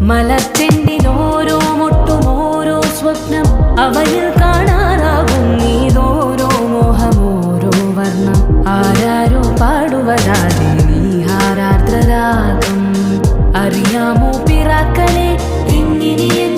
മലച്ചെണ്ടിലോരോ മുട്ടും ഓരോ സ്വപ്നം അവയിൽ കാണാറാകും നീതോരോ മോഹമോരോ വർണ്ണം ആരാരോ പാടുവരാതെ നീഹാരാർദ്രരാഗം അറിയാമോ പിറാക്കളെ എങ്ങിനിയൻ